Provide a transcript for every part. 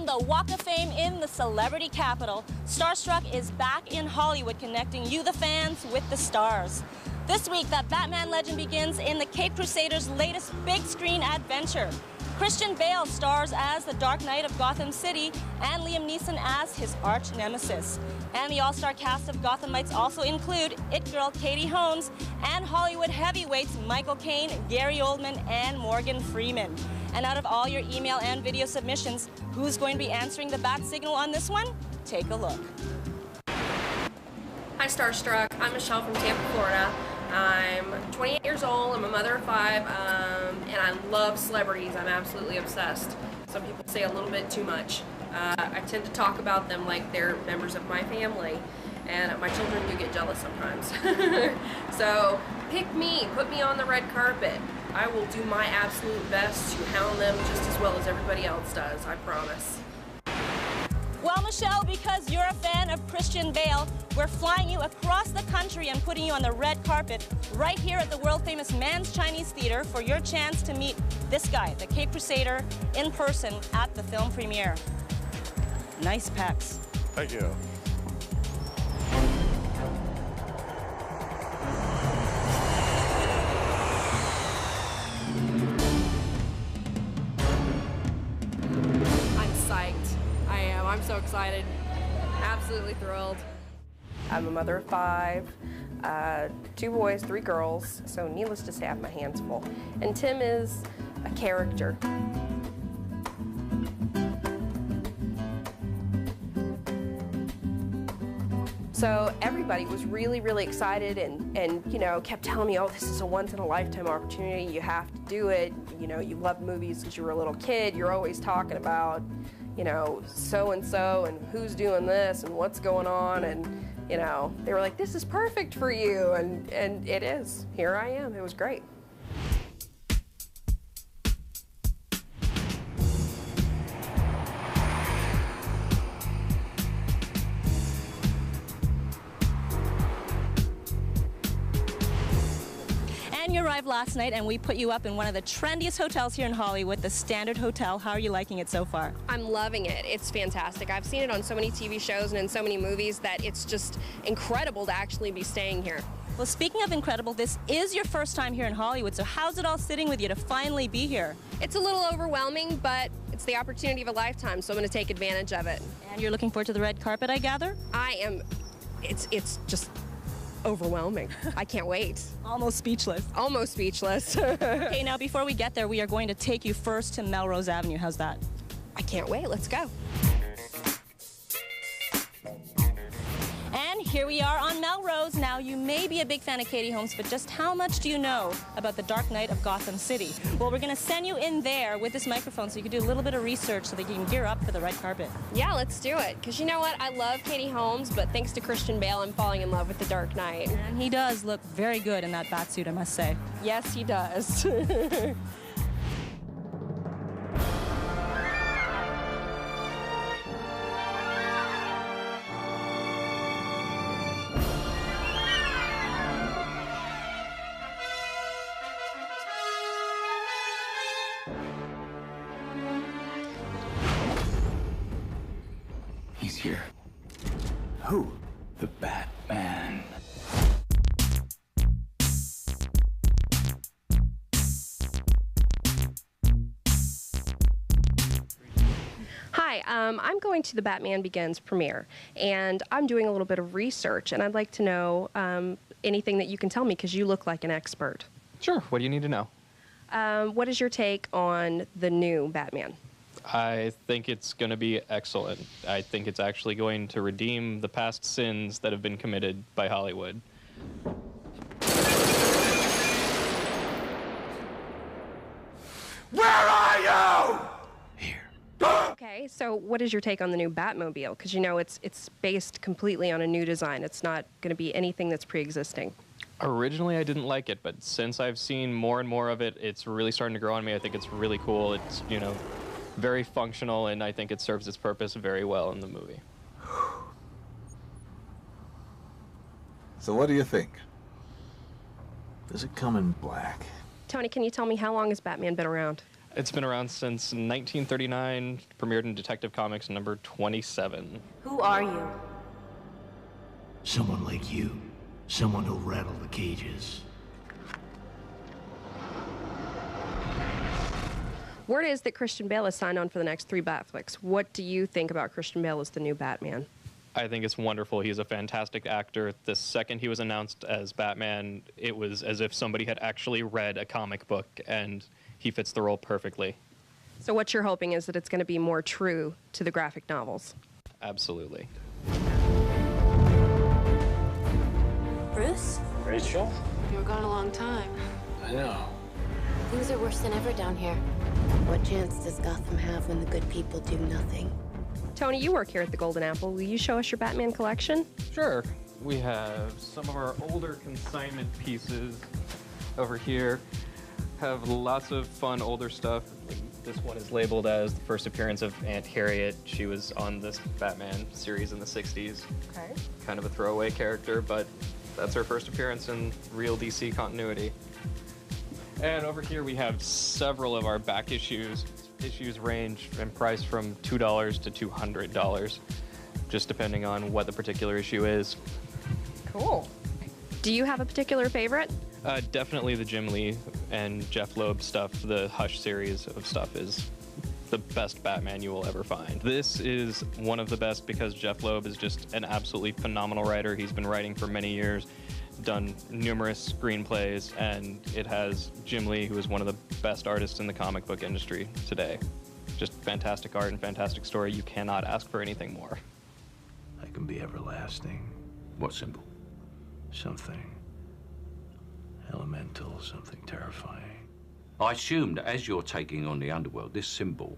the Walk of Fame in the celebrity capital, Starstruck is back in Hollywood, connecting you, the fans, with the stars. This week, that Batman legend begins in the Cape Crusaders' latest big screen adventure. Christian Bale stars as the Dark Knight of Gotham City and Liam Neeson as his arch nemesis. And the all-star cast of Gothamites also include It Girl Katie Holmes and Hollywood heavyweights Michael Caine, Gary Oldman, and Morgan Freeman. And out of all your email and video submissions, who's going to be answering the bat signal on this one? Take a look. Hi Starstruck, I'm Michelle from Tampa, Florida. I'm 28 years old, I'm a mother of 5, and I love celebrities. I'm absolutely obsessed. Some people say a little bit too much. I tend to talk about them like they're members of my family, and my children do get jealous sometimes. So pick me, put me on the red carpet. I will do my absolute best to hound them just as well as everybody else does, I promise. Well, Michelle, because you're a fan of Christian Bale, we're flying you across the country and putting you on the red carpet right here at the world-famous Mann's Chinese Theater for your chance to meet this guy, the Cape Crusader, in person at the film premiere. Nice pecs. Thank you. I'm so excited, absolutely thrilled. I'm a mother of 5, 2 boys, 3 girls, so needless to say I have my hands full. And Tim is a character. So everybody was really, really excited and you know, kept telling me, oh, this is a once-in-a-lifetime opportunity, you have to do it. You know, you love movies since you were a little kid, you're always talking about, you know, so-and-so and who's doing this and what's going on, and, you know, they were like, this is perfect for you, and it is. Here I am. It was great. You arrived last night and we put you up in one of the trendiest hotels here in Hollywood, the Standard Hotel. How are you liking it so far? I'm loving it. It's fantastic. I've seen it on so many TV shows and in so many movies that it's just incredible to actually be staying here. Well, speaking of incredible, this is your first time here in Hollywood, so how's it all sitting with you to finally be here? It's a little overwhelming, but it's the opportunity of a lifetime, so I'm going to take advantage of it. And you're looking forward to the red carpet, I gather? I am. It's just overwhelming. I can't wait. Almost speechless. Almost speechless. Okay, now before we get there, we are going to take you first to Melrose Avenue. How's that? I can't wait. Let's go. And here we are on Melrose. Now, you may be a big fan of Katie Holmes, but just how much do you know about the Dark Knight of Gotham City? Well, we're going to send you in there with this microphone so you can do a little bit of research so that you can gear up for the red carpet. Yeah, let's do it. Because you know what? I love Katie Holmes, but thanks to Christian Bale, I'm falling in love with the Dark Knight. And he does look very good in that bat suit, I must say. Yes, he does. He's here. Who? The Batman. Hi, I'm going to the Batman Begins premiere, and I'm doing a little bit of research, and I'd like to know anything that you can tell me, because you look like an expert. Sure. What do you need to know? What is your take on the new Batman? I think it's going to be excellent. I think it's actually going to redeem the past sins that have been committed by Hollywood. Where are you? Here. Okay, so what is your take on the new Batmobile? Because you know it's based completely on a new design. It's not going to be anything that's pre-existing. Originally, I didn't like it, but since I've seen more and more of it, it's really starting to grow on me. I think it's really cool. It's, you know, very functional, and I think it serves its purpose very well in the movie. So what do you think? Does it come in black? Tony, can you tell me how long has Batman been around? It's been around since 1939, premiered in Detective Comics number 27. Who are you? Someone like you. Someone who'll rattle the cages. Word is that Christian Bale is signed on for the next 3 Bat flicks. What do you think about Christian Bale as the new Batman? I think it's wonderful. He's a fantastic actor. The second he was announced as Batman, it was as if somebody had actually read a comic book, and he fits the role perfectly. So what you're hoping is that it's going to be more true to the graphic novels. Absolutely. Bruce? Rachel? You were gone a long time. I know. Things are worse than ever down here. What chance does Gotham have when the good people do nothing? Tony, you work here at the Golden Apple. Will you show us your Batman collection? Sure. We have some of our older consignment pieces over here. Have lots of fun older stuff. This one is labeled as the first appearance of Aunt Harriet. She was on this Batman series in the 60s. Okay. Kind of a throwaway character, but that's her first appearance in real DC continuity. And over here we have several of our back issues. Issues range in price from $2 to $200, just depending on what the particular issue is. Cool. Do you have a particular favorite? Definitely the Jim Lee and Jeff Loeb stuff. The Hush series of stuff is the best Batman you will ever find. This is one of the best because Jeff Loeb is just an absolutely phenomenal writer. He's been writing for many years, done numerous screenplays, and it has Jim Lee, who is one of the best artists in the comic book industry today. Just fantastic art and fantastic story. You cannot ask for anything more. I can be everlasting. What symbol? Something elemental, something terrifying. I assume that as you're taking on the underworld, this symbol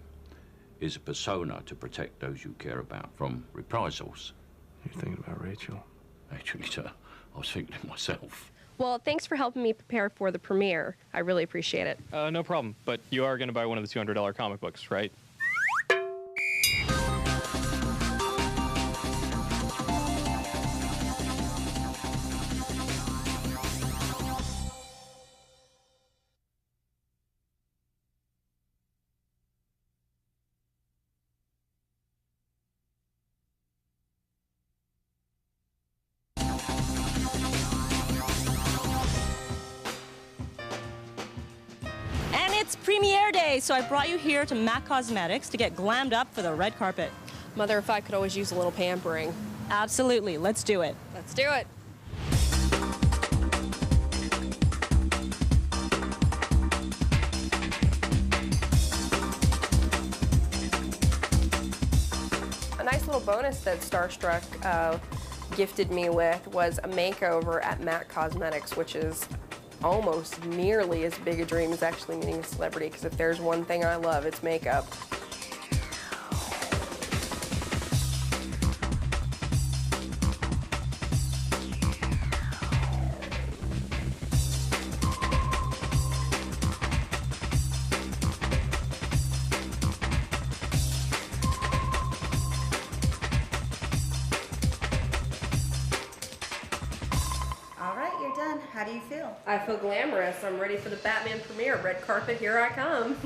is a persona to protect those you care about from reprisals. You're thinking about Rachel? Actually, sir, I was thinking of myself. Well, thanks for helping me prepare for the premiere. I really appreciate it. No problem, but you are going to buy one of the $200 comic books, right? It's premiere day, so I brought you here to MAC Cosmetics to get glammed up for the red carpet. Mother, if I could always use a little pampering. Absolutely, let's do it. Let's do it. A nice little bonus that Starstruck gifted me with was a makeover at MAC Cosmetics, which is almost nearly as big a dream as actually meeting a celebrity, because if there's one thing I love, it's makeup. How do you feel? I feel glamorous. I'm ready for the Batman premiere. Red carpet, here I come.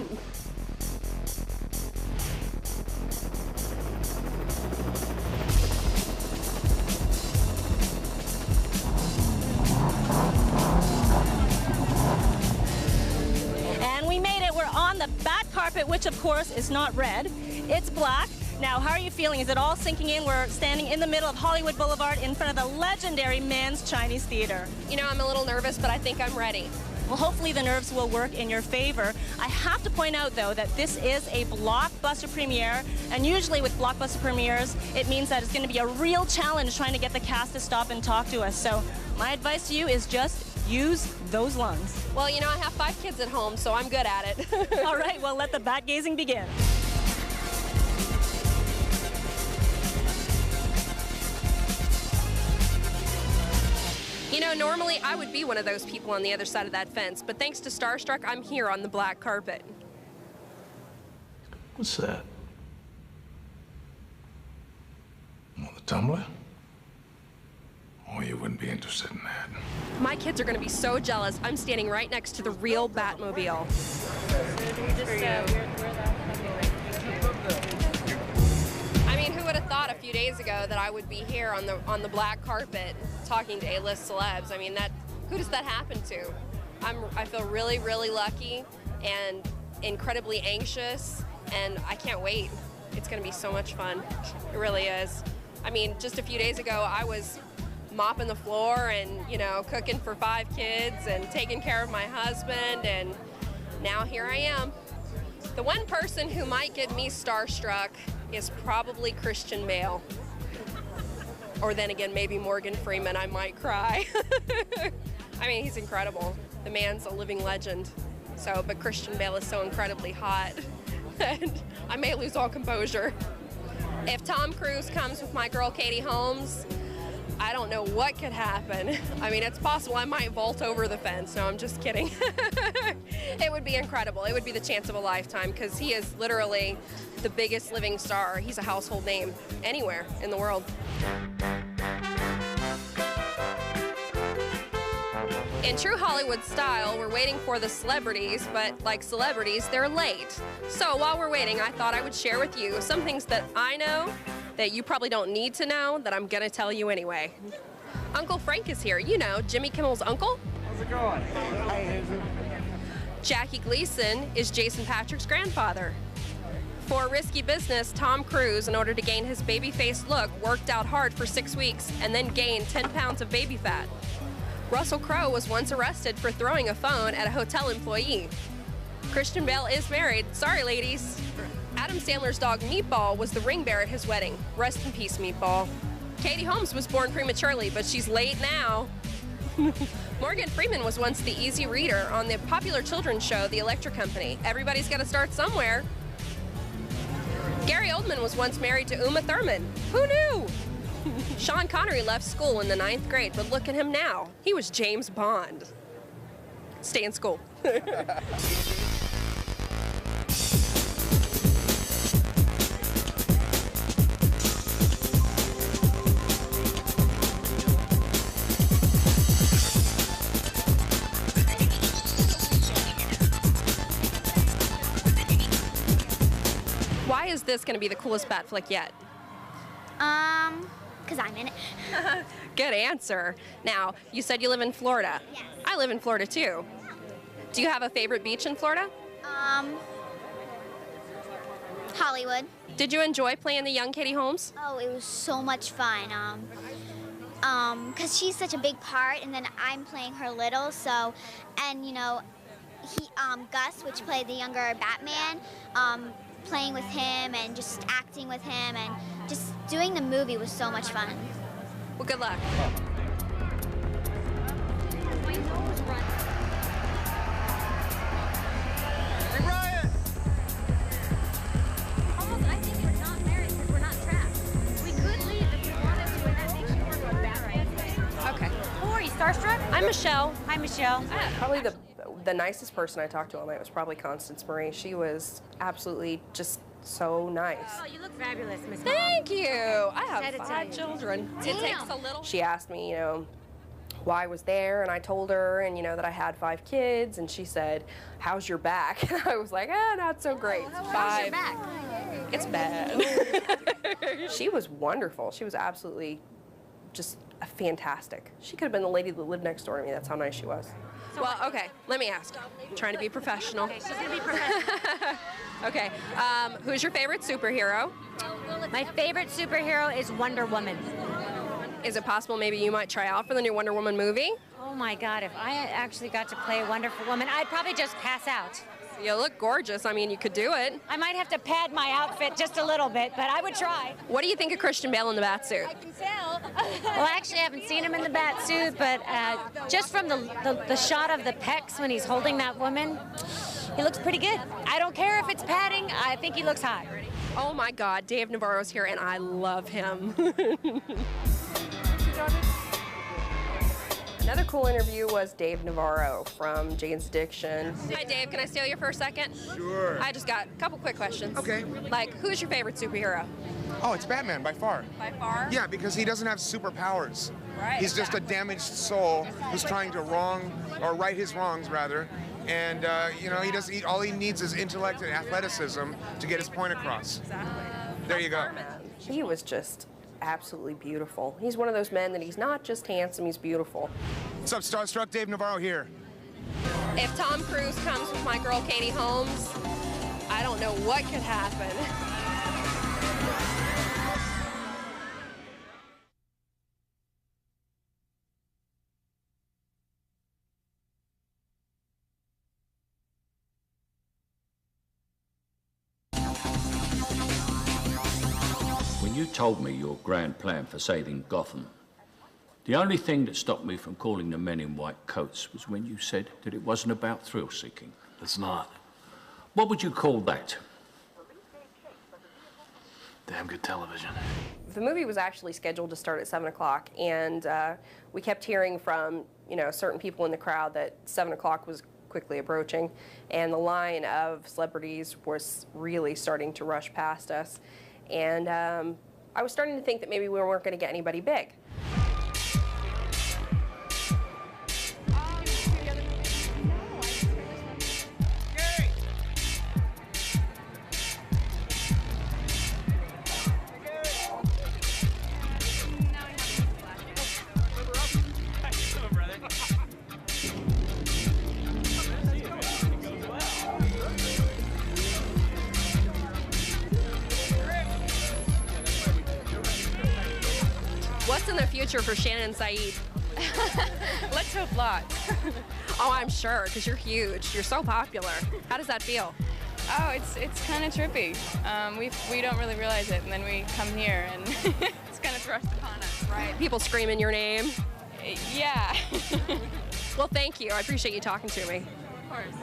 And we made it. We're on the bat carpet, which of course is not red. It's black. Now, how are you feeling? Is it all sinking in? We're standing in the middle of Hollywood Boulevard in front of the legendary Mann's Chinese Theater. You know, I'm a little nervous, but I think I'm ready. Well, hopefully the nerves will work in your favor. I have to point out, though, that this is a blockbuster premiere, and usually with blockbuster premieres, it means that it's going to be a real challenge trying to get the cast to stop and talk to us. So my advice to you is just use those lungs. Well, you know, I have 5 kids at home, so I'm good at it. All right, well, let the bat gazing begin. You know, normally I would be one of those people on the other side of that fence, but thanks to Starstruck, I'm here on the black carpet. What's that? Well, the tumbler? Oh, you wouldn't be interested in that. My kids are going to be so jealous. I'm standing right next to the real Batmobile. I mean, who would have thought a few days ago that I would be here on the black carpet talking to A-list celebs? I mean, who does that happen to? I feel really, really lucky and incredibly anxious, and I can't wait. It's going to be so much fun. It really is. I mean, just a few days ago, I was mopping the floor and, you know, cooking for 5 kids and taking care of my husband, and now here I am. The one person who might get me starstruck is probably Christian Bale. Or then again, maybe Morgan Freeman. I might cry. I mean, he's incredible. The man's a living legend. So, but Christian Bale is so incredibly hot, and I may lose all composure. If Tom Cruise comes with my girl Katie Holmes, I don't know what could happen. I mean, it's possible I might vault over the fence. No, I'm just kidding. It would be incredible. It would be the chance of a lifetime, because he is literally the biggest living star. He's a household name anywhere in the world. In true Hollywood style, we're waiting for the celebrities, but like celebrities, they're late. So while we're waiting, I thought I would share with you some things that I know that you probably don't need to know that I'm gonna tell you anyway. Uncle Frank is here. You know, Jimmy Kimmel's uncle. How's it going? Jackie Gleason is Jason Patric's grandfather. For risky business, Tom Cruise, in order to gain his baby-faced look, worked out hard for 6 weeks and then gained 10 pounds of baby fat. Russell Crowe was once arrested for throwing a phone at a hotel employee. Christian Bale is married. Sorry, ladies. Adam Sandler's dog Meatball was the ring bearer at his wedding. Rest in peace, Meatball. Katie Holmes was born prematurely, but she's late now. Morgan Freeman was once the easy reader on the popular children's show, The Electric Company. Everybody's got to start somewhere. Gary Oldman was once married to Uma Thurman. Who knew? Sean Connery left school in the 9th grade, but look at him now. He was James Bond. Stay in school. Why is this going to be the coolest bat flick yet? Because I'm in it. Good answer. Now, you said you live in Florida. Yes. I live in Florida too. Do you have a favorite beach in Florida? Hollywood. Did you enjoy playing the young Katie Holmes? Oh, it was so much fun. Because she's such a big part, and then I'm playing her little, so, and, you know, Gus, which played the younger Batman, playing with him and just acting with him and just doing the movie was so much fun. Well, good luck. My nose runs. Hey, Ryan! Almost, I think we're not married because we're not trapped. We could leave if we wanted to, and that makes you work on Batman. Okay. Who are you, starstruck? I'm Michelle. Hi, Michelle. Probably the nicest person I talked to all night was probably Constance Marie. She was absolutely just so nice. Oh, you look fabulous, Miss Mom. Thank you. I Said have it to 5 you. children. Damn. It takes a little. She asked me, you know, why I was there, and I told her, and you know, that I had 5 kids, and she said, "How's your back?" And I was like, not so great. How's your back? It's bad. She was wonderful. She was absolutely just fantastic. She could have been the lady that lived next door to me. That's how nice she was. Well, okay, let me ask. I'm trying to be professional. Okay, she's going to be professional. Okay, who's your favorite superhero? My favorite superhero is Wonder Woman. Is it possible maybe you might try out for the new Wonder Woman movie? Oh my God, if I actually got to play a wonderful woman, I'd probably just pass out. You look gorgeous. I mean, you could do it. I might have to pad my outfit just a little bit, but I would try. What do you think of Christian Bale in the bat suit? I can tell. Well, actually, I haven't seen him in the bat suit, but just from the shot of the pecs when he's holding that woman, he looks pretty good. I don't care if it's padding. I think he looks hot. Oh my God, Dave Navarro's here, and I love him. Another cool interview was Dave Navarro from Jane's Addiction. Hi, Dave. Can I steal you for a second? Sure. I just got a couple quick questions. Okay. Like, who's your favorite superhero? Oh, it's Batman, by far. By far? Yeah, because he doesn't have superpowers. Right. He's just a damaged soul who's trying to right his wrongs, rather, And you know, all he needs is intellect and athleticism to get his point across. There you go. He was just absolutely beautiful. He's one of those men that he's not just handsome, he's beautiful. What's up, Starstruck? Dave Navarro here. If Tom Cruise comes with my girl Katie Holmes, I don't know what could happen. When you told me your grand plan for saving Gotham, the only thing that stopped me from calling the men in white coats was when you said that it wasn't about thrill-seeking. It's not. What would you call that? Damn good television. The movie was actually scheduled to start at 7 o'clock, and we kept hearing from, you know, certain people in the crowd that 7 o'clock was quickly approaching, and the line of celebrities was really starting to rush past us. And I was starting to think that maybe we weren't going to get anybody big. What's in the future for Shannon and Saeed? Let's hope lots. Oh, I'm sure, because you're huge. You're so popular. How does that feel? Oh, it's kind of trippy. We don't really realize it, and then we come here, and it's kind of thrust upon us. Right. People screaming your name. Yeah. Well, thank you. I appreciate you talking to me. Of course.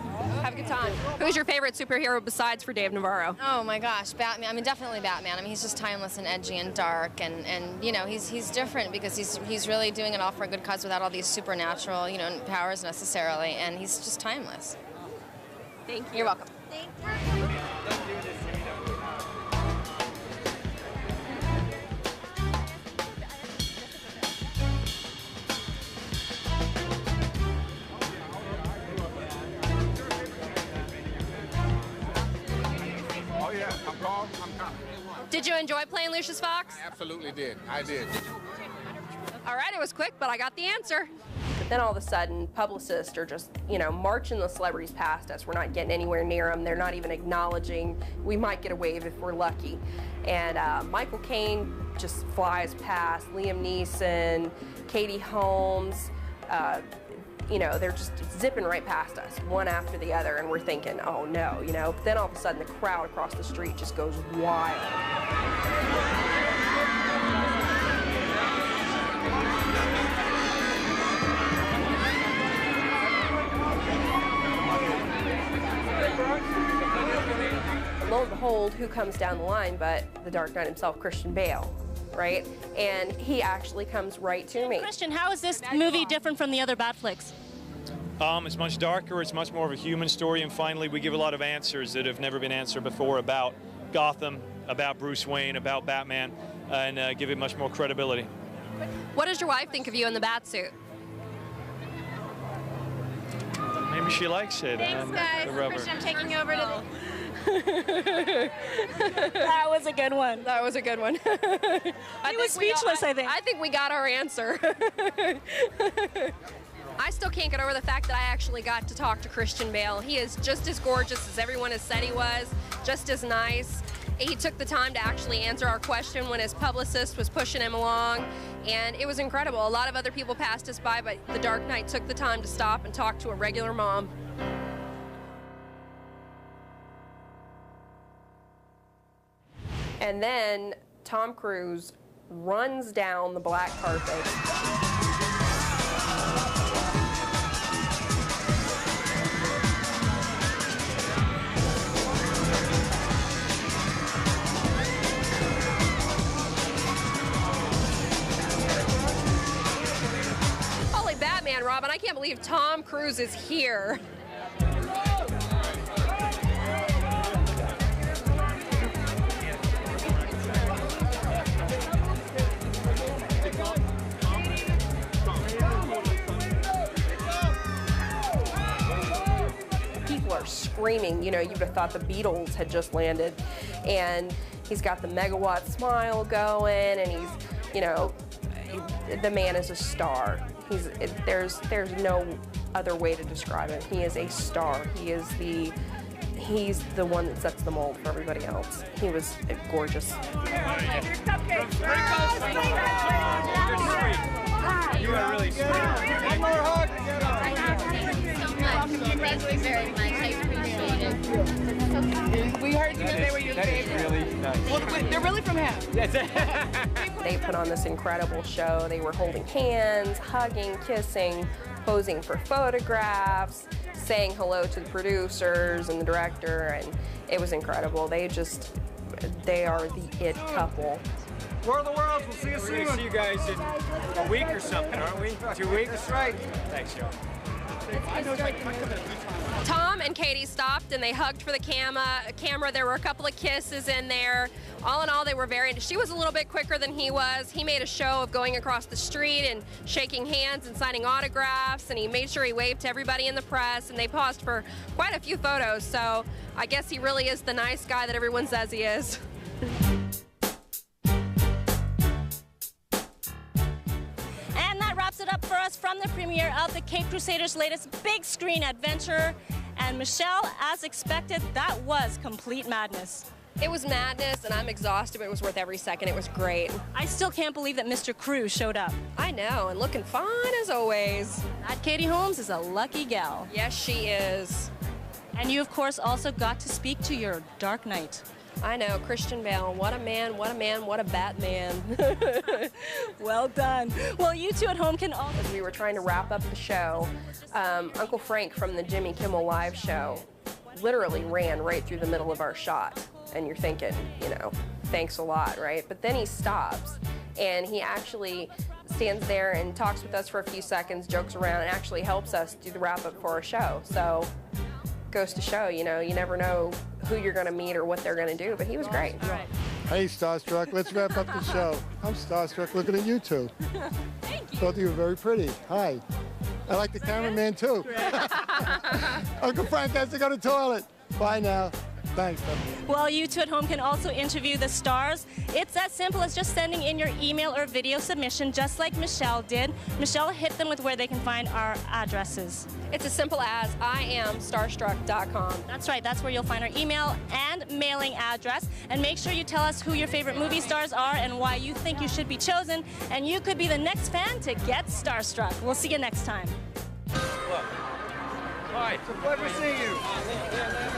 Have a good time. Who's your favorite superhero besides for Dave Navarro? Oh my gosh, Batman. I mean, definitely Batman. I mean, he's just timeless and edgy and dark, and you know, he's different because he's really doing it all for a good cause without all these supernatural, you know, powers necessarily, and he's just timeless. Thank you. You're welcome. Thank you. Did you enjoy playing Lucius Fox? I absolutely did. I did. All right, it was quick, but I got the answer. But then all of a sudden, publicists are just, you know, marching the celebrities past us. We're not getting anywhere near them. They're not even acknowledging. We might get a wave if we're lucky. And Michael Caine just flies past. Liam Neeson, Katie Holmes. You know, they're just zipping right past us, one after the other, and we're thinking, oh no, you know. But then all of a sudden, the crowd across the street just goes wild. Lo and behold, who comes down the line but the Dark Knight himself, Christian Bale, right? And he actually comes right to me. Christian, how is this movie different from the other Bat flicks? It's much darker, it's much more of a human story, and finally we give a lot of answers that have never been answered before about Gotham, about Bruce Wayne, about Batman, and give it much more credibility. What does your wife think of you in the bat suit? Maybe she likes it. Thanks, guys. The rubber. Christian, I'm taking you over to That was a good one. That was a good one. He was speechless, I think. I think we got our answer. I still can't get over the fact that I actually got to talk to Christian Bale. He is just as gorgeous as everyone has said he was, just as nice. He took the time to actually answer our question when his publicist was pushing him along, and it was incredible. A lot of other people passed us by, but the Dark Knight took the time to stop and talk to a regular mom. And then Tom Cruise runs down the black carpet. Holy Batman, Robin, I can't believe Tom Cruise is here. screaming. You know, you'd have thought the Beatles had just landed. And he's got the megawatt smile going, and he's, you know, the man is a star. There's no other way to describe him. He is a star. He's the one that sets the mold for everybody else. He was gorgeous. You are really sweet. One more hug. Thank you very much. I appreciate it. We heard you they were your favorite. That is really nice. Well, they're really from half. That's it. They put on this incredible show. They were holding hands, hugging, kissing, posing for photographs, saying hello to the producers and the director, and it was incredible. They are the it couple. War of the Worlds, we'll see you soon. We'll see you guys in a week or something, aren't we? 2 weeks? That's right. Thanks, Joe. Tom and Katie stopped and they hugged for the camera. There were a couple of kisses in there. All in all, they were she was a little bit quicker than he was. He made a show of going across the street and shaking hands and signing autographs, and he made sure he waved to everybody in the press, and they paused for quite a few photos. So I guess he really is the nice guy that everyone says he is. Wraps it up for us from the premiere of the Cape Crusaders' latest big screen adventure. And Michelle, as expected, that was complete madness. It was madness, and I'm exhausted, but it was worth every second. It was great. I still can't believe that Mr. Cruz showed up. I know, and looking fine as always. That Katie Holmes is a lucky gal. Yes, she is. And you, of course, also got to speak to your Dark Knight. I know, Christian Bale. What a man, what a man, what a Batman. Well done. Well, you two at home can all... As we were trying to wrap up the show, Uncle Frank from the Jimmy Kimmel Live show literally ran right through the middle of our shot. And you're thinking, you know, thanks a lot, right? But then he stops, and he actually stands there and talks with us for a few seconds, jokes around, and actually helps us do the wrap-up for our show. So, goes to show, you know, you never know who you're going to meet or what they're going to do, but he was great. Hey, Starstruck, let's wrap up the show. I'm starstruck looking at you two. Thank you. Both of you are very pretty. Hi. I like the cameraman, too. Uncle Frank has to go to the toilet. Bye now. Thanks. Well, you two at home can also interview the stars. It's as simple as just sending in your email or video submission, just like Michelle did. Michelle hit them with where they can find our addresses. It's as simple as IamStarstruck.com. That's right. That's where you'll find our email and mailing address. And make sure you tell us who your favorite movie stars are and why you think you should be chosen. And you could be the next fan to get starstruck. We'll see you next time. Hi. It's a pleasure seeing you.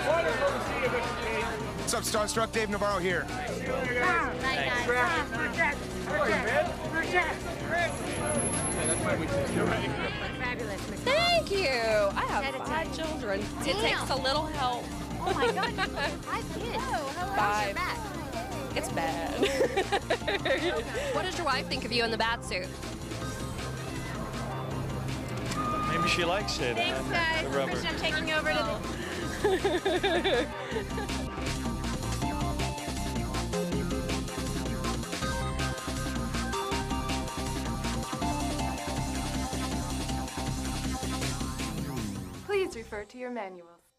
Wonderful to see you, Mr. King. What's up, Starstruck? Dave Navarro here. Thank you. I have 5 children. It takes a little help. Oh my God, you have 5 kids. How's your back? It's bad. What does your wife think of you in the bat suit? Maybe she likes it. Thanks, guys. The rubber. Christian, I'm taking over to the... Please refer to your manuals.